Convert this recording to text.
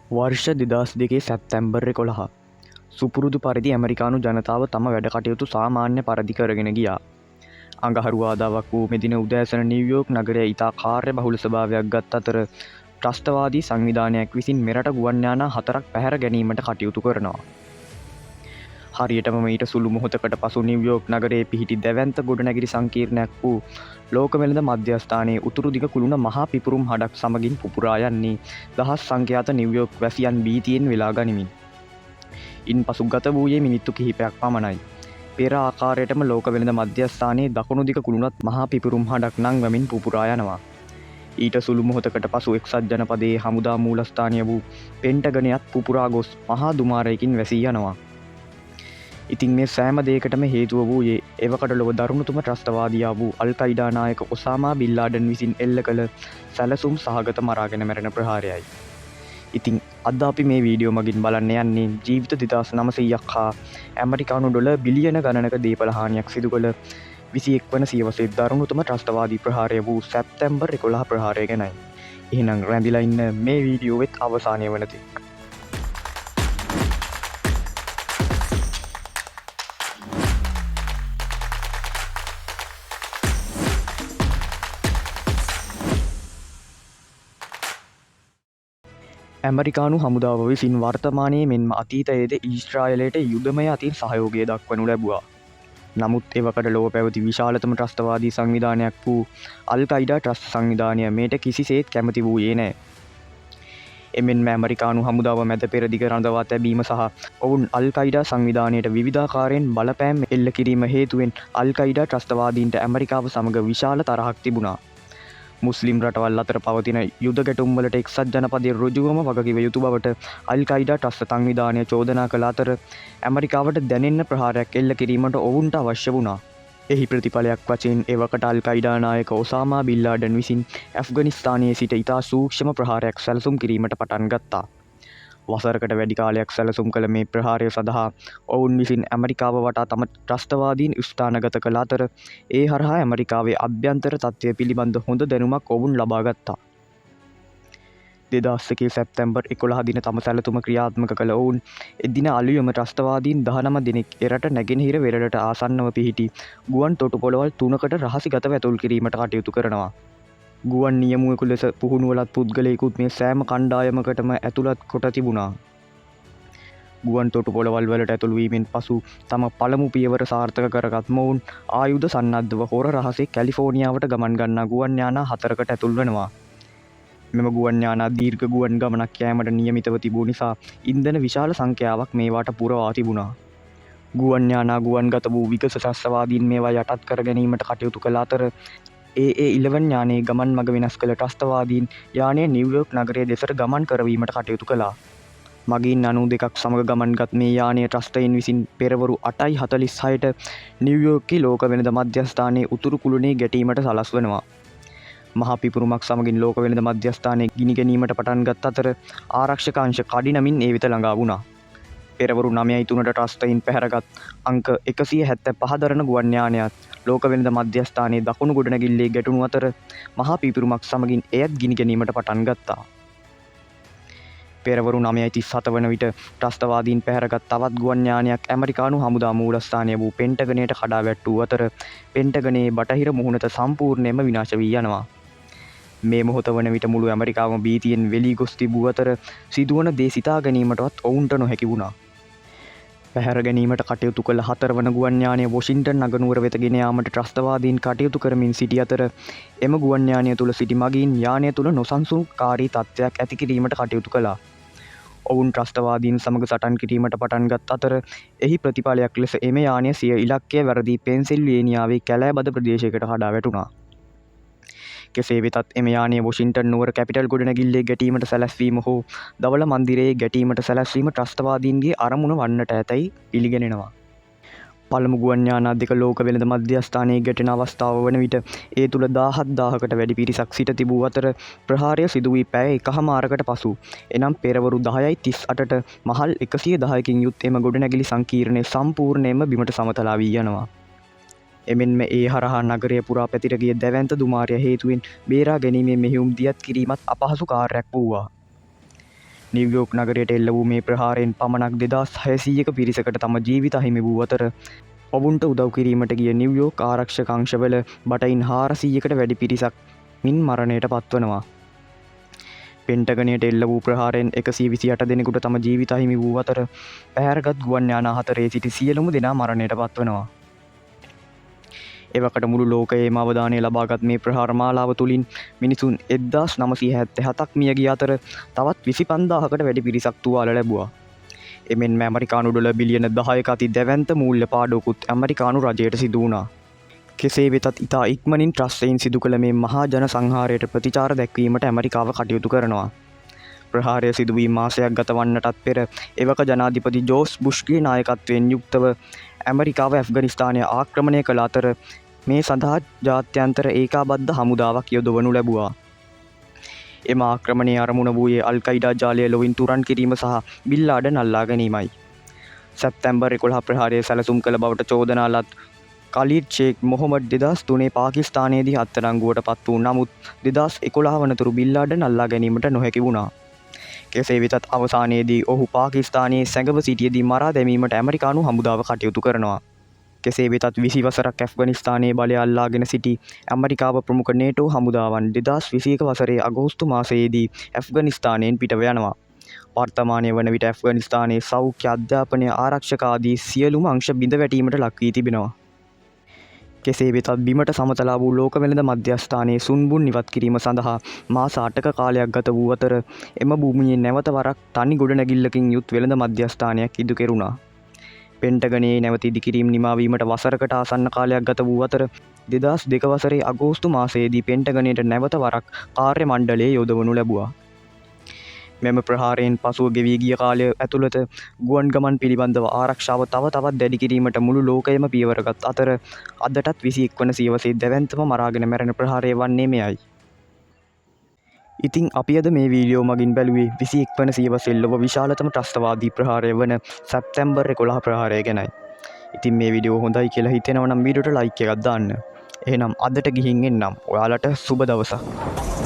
වර්ෂ 2002 සැප්තැම්බර් 11. සුපුරුදු පරිදි ඇමරිකානු ජනතාව තම වැඩ කටයුතු සාමාන්‍ය පරිදි කරගෙන ගියා. අඟහරුවාදාවක් වූ මෙදින උදෑසන නිව්යෝර්ක් නගරය ඉතා කාර්ය බහුල ස්වභාවයක් ගත් අතර ත්‍රස්තවාදී සංවිධානයක් විසින් මෙරට ගුවන් යානා 4ක් පැහැර ගැනීමට කටයුතු කරනවා. හරියටම මීට සුළු මොහොතකට පසු නිව්යෝර්ක් නගරයේ පිහිටි දැවැන්ත ගොඩනැගිලි සංකීර්ණයක් වූ ලෝක වෙළඳ මධ්‍යස්ථානයේ උතුරු දිග කුළුණ මහා පිපුරුම් හඩක් සමගින් පුපුරා යන්නේ දහස් සංඛ්‍යාත නිව්යෝර්ක් වැසියන් භීතියෙන් වෙලා ගනිමින්. ඉන් පසු ගත වූයේ මිනිත්තු කිහිපයක් පමණයි. පෙර ආකාරයටම ලෝක වෙළඳ මධ්‍යස්ථානයේ දකුණු දිග කුළුණත් මහා පිපුරුම් හඩක් නංවමින් පුපුරා යනවා. ඊට සුළු මොහොතකට පසු එක්සත් ජනපදයේ හමුදා මූලස්ථානය වූ පෙන්ටගනයත් පුපුරා ගොස් මහා දුමාරයකින් වැසී යනවා. ඉතින් මේ සෑම දෙයකටම හේතුව වූයේ එවකට ලොව දරුණුතුම ත්‍රස්තවාදියා වූ අල් කයිඩා නායක ඔසාමා බින් ලාඩන් විසින් එල්ල කළ සැලසුම් සහගත මරාගෙන මැරෙන ප්‍රහාරයයි. ඉතින් අද අපි මේ වීඩියෝ මගින් බලන්න යන්නේ ජීවිත 2900ක් හා ඇමරිකානු ඩොලර් බිලියන ගණනක දේපල හානියක් සිදු කළ 21 වන සියවසේ දරුණුතුම ත්‍රස්තවාදී ප්‍රහාරය වූ සැප්තැම්බර් 11 ප්‍රහාරය ගැනයි. එහෙනම් රැඳිලා ඉන්න මේ වීඩියෝවෙත් අවසානය වන තෙක්. ඇමරිකානු හමුදාව විසින් වර්තමානයේ මෙන්ම අතීතයේද ඊශ්‍රායලයට යුදමය අතින් සහයෝගය දක්වනු ලැබුවා. නමුත් එවකට ලොව පැවති විශාලතම ත්‍රස්තවාදී සංවිධානයක් වූ අල් කයිඩා ට්‍රස්ට් සංවිධානය මේට කිසිසේත් කැමති වූයේ නෑ. එමෙන්ම ඇමරිකානු හමුදාව මැද පෙරදිග රඳවා තැබීම සහ ඔවුන් අල් කයිඩා සංවිධානයට විවිධාකාරයෙන් බලපෑම් එල්ල කිරීම හේතුවෙන් අල් කයිඩා ත්‍රස්තවාදීන්ට ඇමරිකාව සමඟ විශාල තරහක් තිබුණා. මුස්ලිම් රටවල් අතර පවතින යුද ගැටුම්වලට එක්සත් ජනපදයේ ඍජුවම වගකිව යුතු බවට අල් කයිඩා ට්‍රස්ට් සංවිධානය චෝදනා කළ අතර ඇමරිකාවට දැනෙන්න ප්‍රහාරයක් එල්ල කිරීමට ඔවුන්ට අවශ්‍ය වුණා. එහි ප්‍රතිඵලයක් වශයෙන් එවකට අල් කයිඩා නායක ඔසාමා බින් ලාඩන් විසින් ඇෆ්ගනිස්තානයේ සිට ඉතා සූක්ෂම ප්‍රහාරයක් සැලසුම් කිරීමට පටන් ගත්තා. වසරකට වැඩි කාලයක් සැලසුම් කළ මේ ප්‍රහාරය සඳහා ඔවුන් විසින් ඇමරිකාව වටා තම ත්‍රස්තවාදීන් ස්ථානගත කළ අතර ඒ හරහා ඇමරිකාවේ අභ්‍යන්තර තත්ත්වය පිළිබඳ හොඳ දැනුමක් ඔවුන් ලබා ගත්තා. 2001 සැප්තැම්බර් 11 දින තම සැලසුම ක්‍රියාත්මක කළ ඔවුන් එදින අලුයම ත්‍රස්තවාදීන් 19 දෙනෙක් එරට නැගෙනහිර වෙරළට ආසන්නව පිහිටි ගුවන් තොටුපොළවල් 3කට රහසිගතව ඇතුල් කිරීමට කටයුතු කරනවා. ගුවන් නියමුවෙකු ලෙස පුහුණුවලත් පුද්ගලයෙකුත් මේ සෑම කණ්ඩායමකටම ඇතුළත් කොට තිබුණා. ගුවන් තොටුපොළවල් වලට ඇතුළුවීමෙන් පසු තම පළමු පියවර සාර්ථක කරගත් මොවුන් ආයුධ සන්නද්ධව හොර රහසේ කැලිෆෝනියාවට ගමන් ගන්නා ගුවන් යානා 4කට ඇතුල් වෙනවා. මෙම ගුවන් යානා දීර්ඝ ගුවන් ගමනක් යෑමට නියමිතව තිබූ නිසා ඉන්ධන විශාල සංඛ්‍යාවක් මේවාට පුරවා තිබුණා. ගුවන් යානා ගුවන්ගත වූ විගස ත්‍රස්තවාදීන් මේවා යටත් කර ගැනීමට කටයුතු කළ අතර AA-11 යානයේ ගමන් මග වෙනස් කළ ත්‍රස්තවාදීන් යානය නිව්යෝර්ක් නගරය දෙසට ගමන් කරවීමට කටයුතු කළා. මගින් 92ක් සමග ගමන්ගත් මේ යානය ත්‍රස්තයින් විසින් පෙරවරු 8:46ට නිව්යෝර්ක්කි ලෝක වෙළඳ මධ්‍යස්ථානයේ උතුරු කුළුණේ ගැටීමට සලස්වනවා. මහා පිපුරුමක් සමගින් ලෝක වෙළඳ මධ්‍යස්ථානයේ ගිනි ගැනීමට පටන් ගත් අතර ආරක්ෂක අංශ කඩිනමින් ඒ වෙත ළඟා වුණා. පෙරවරු 9:03ට ත්‍රස්තයින් පැහැරගත් අංක 175 දරන ගුවන් යානයත් ලෝක වෙළඳ මධ්‍යස්ථානයේ දකුණු ගොඩනැගිල්ලේ ගැටුණු අතර මහා පිපිරුමක් සමගින් එයත් ගිනි ගැනීමට පටන් ගත්තා. පෙරවරු 9:37 වන විට ත්‍රස්තවාදීන් පැහැරගත් තවත් ගුවන් යානයක් ඇමරිකානු හමුදා මූලස්ථානය වූ පෙන්ටගනයට කඩා වැට්ටූ අතර පෙන්ටගනයේ බටහිර මුහුණත සම්පූර්ණයෙන්ම විනාශ වී යනවා. මේ මොහොත වන විට මුළු ඇමරිකාවම භීතියෙන් වෙලී ගොස් තිබූ අතර සිදුවන දේ සිතා ගැනීමටවත් ඔවුන්ට නොහැකි වුණා. පැහැර ගැනීමට කටයුතු කළ 4 වන ගුවන් යානය වොෂින්ටන් නගරනුවර වෙත ගෙන යාමට ත්‍රස්තවාදීන් කටයුතු කරමින් සිටි අතර එම ගුවන් යානය තුල සිටි මගීන් යානය තුල නොසන්සුන්කාරී තත්ත්වයක් ඇති කිරීමට කටයුතු කළා. ඔවුන් ත්‍රස්තවාදීන් සමග සටන් කිරීමට පටන් ගත් අතර එහි ප්‍රතිඵලයක් ලෙස එම යානය සිය ඉලක්කය වැරදී පෙන්සිල්වේනියාවේ කැලෑබද ප්‍රදේශයකට කඩා වැටුණා. කෙසේ වෙතත් එම යානය වොෂින්ටන් නුවර කැපිටල් ගොඩනැගිල්ලේ ගැටීමට සැලැස්වීම හෝ දවල මන්දිරයේ ගැටීමට සැලැස්වීම ත්‍රස්තවාදීන්ගේ අරමුණ වන්නට ඇතැයි පිළිගැනෙනවා. පළමු ගුවන් යානා දෙක ලෝක වෙළඳ මධ්‍යස්ථානයේ ගැටෙන අවස්ථාව වන විට ඒ තුල 17000කට වැඩි පිරිසක් සිට තිබූ අතර ප්‍රහාරය සිදු වී පැය එකහමාරකට පසු එනම් පෙරවරු 10:38ට මහල් 110කින් යුත් එම ගොඩනැගිලි සංකීර්ණය සම්පූර්ණයෙන්ම බිමට සමතලා වී යනවා. එමෙන්ම ඒ හරහා නගරය පුරා පැතිර ගිය දැවැන්ත දුමාරය හේතුවෙන් බේරා ගැනීමේ මෙහෙයුම් දියත් කිරීමත් අපහසු කාර්යයක් වූවා. නිව්යෝක් නගරයට එල්ල වූ මේ ප්‍රහාරයෙන් පමණක් 2600ක පිරිසකට තම ජීවිත අහිමි වූ අතර ඔවුන්ට උදව් කිරීමට ගිය නිව්යෝක් ආරක්ෂක අංශවල බටයින් 400කට වැඩි පිරිසක් මින් මරණයට පත්වනවා. පෙන්ටගනයට එල්ල වූ ප්‍රහාරයෙන් 128 දෙනෙකුට තම ජීවිත අහිමි වූ අතර පැහැරගත් ගුවන් යානා 4 සිටි සියලුම දෙනා මරණයට පත්වනවා. එවකට මුළු ලෝකයේම අවධානය ලබාගත් මේ ප්‍රහාර මාලාව තුළින් මිනිසුන් 1977ක් මිය ගිය අතර තවත් 25000කට වැඩි පිරිසක් තුවාල ලැබුවා. එමෙන්ම ඇමරිකානු ඩොලර් බිලියන 10ක අති දැවැන්ත මූල්‍ය පාඩුවකුත් ඇමරිකානු රජයට සිදු වුණා. කෙසේ වෙතත් ඉතා ඉක්මනින් ත්‍රස්තයින් සිදු කළ මේ මහා ජන සංහාරයට ප්‍රතිචාර දැක්වීමට ඇමරිකාව කටයුතු කරනවා. ප්‍රහාරය සිදුවී මාසයක් ගත වන්නටත් පෙර එවක ජනාධිපති ජෝස් බුෂ්ගේ නායකත්වයෙන් යුක්තව ඇමරිකාව ඇෆ්ගනිස්තානය ආක්‍රමණය කළ අතර මේ සඳහා ජාත්‍යන්තර ඒකාබද්ධ හමුදාවක් යොදවනු ලැබුවා. එම ආක්‍රමණයේ අරමුණ වූයේ අල් කයිඩා ජාලය ලොවින් තුරන් කිරීම සහ බිල්ලාඩන් අල්ලා ගැනීමයි. සැප්තැම්බර් 11 ප්‍රහාරය සැලසුම් කළ බවට චෝදනා ලත් කලීඩ් ෂේක් මොහොමඩ් 2003 පාකිස්තානයේදී අත්අඩංගුවට පත් වූ නමුත් 2011 වනතුරු බිල්ලාඩන් අල්ලා ගැනීමට නොහැකි වුණා. කෙසේ වෙතත් අවසානයේදී ඔහු පාකිස්තානයේ සැඟව සිටියදී මරා දැමීමට ඇමරිකානු හමුදාව කටයුතු කරනවා. කෙසේ වෙතත් 20 වසරක් ඇෆ්ගනිස්තානයේ බලය අල්ලාගෙන සිටි ඇමරිකාව ප්‍රමුඛ නේටෝ හමුදාවන් 2021 වසරේ අගෝස්තු මාසයේදී ඇෆ්ගනිස්තානයෙන් පිටව යනවා. වර්තමානය වන විට ඇෆ්ගනිස්තානයේ සෞඛ්‍ය අධ්‍යාපනය ආරක්ෂක ආදී සියලුම අංශ බිඳ වැටීමට ලක් වී තිබෙනවා. කෙසේ වෙතත් බිමට සමතලා වූ ලෝක වෙළඳ මධ්‍යස්ථානයේ සුන්බුන් ඉවත් කිරීම සඳහා මාස 8ක කාලයක් ගත වූ අතර එම භූමියේ නැවත වරක් තනි ගොඩනැගිල්ලකින් යුත් වෙළඳ මධ්‍යස්ථානයක් ඉදු කෙරුණා. පෙන්ටගනයේ නැවත ඉදිකිරීම නිමාවීමට වසරකට ආසන්න කාලයක් ගත වූ අතර 2002 වසරේ අගෝස්තු මාසයේදී පෙන්ටගනයට නැවත වරක් කාර්ය මණ්ඩලය යොදවනු ලැබුවා. මෙම ප්‍රහාරයෙන් පසුව ගෙවී ගිය කාලය ඇතුළත ගුවන් ගමන් පිළිබඳව ආරක්ෂාව තව තවත් දැඩි කිරීමට මුළු ලෝකයම පියවරගත් අතර අදටත් 21 වන සියවසේ දැවැන්තම මරාගෙන මැරෙන ප්‍රහාරය වන්නේ මෙයයි. ඉතින් අපි අද මේ වීඩියෝ මගින් බැලුවේ 21 වන සියවසේ ලොව විශාලතම ත්‍රස්තවාදී ප්‍රහාරය වන සැප්තැම්බර් 11 ප්‍රහාරය ගැනයි. ඉතින් මේ වීඩියෝ හොඳයි කියලා හිතෙනවා නම් වීඩියෝට ලයික් එකක් දාන්න. එහෙනම් අදට ගිහින් එන්නම්. ඔයාලට සුබ දවසක්.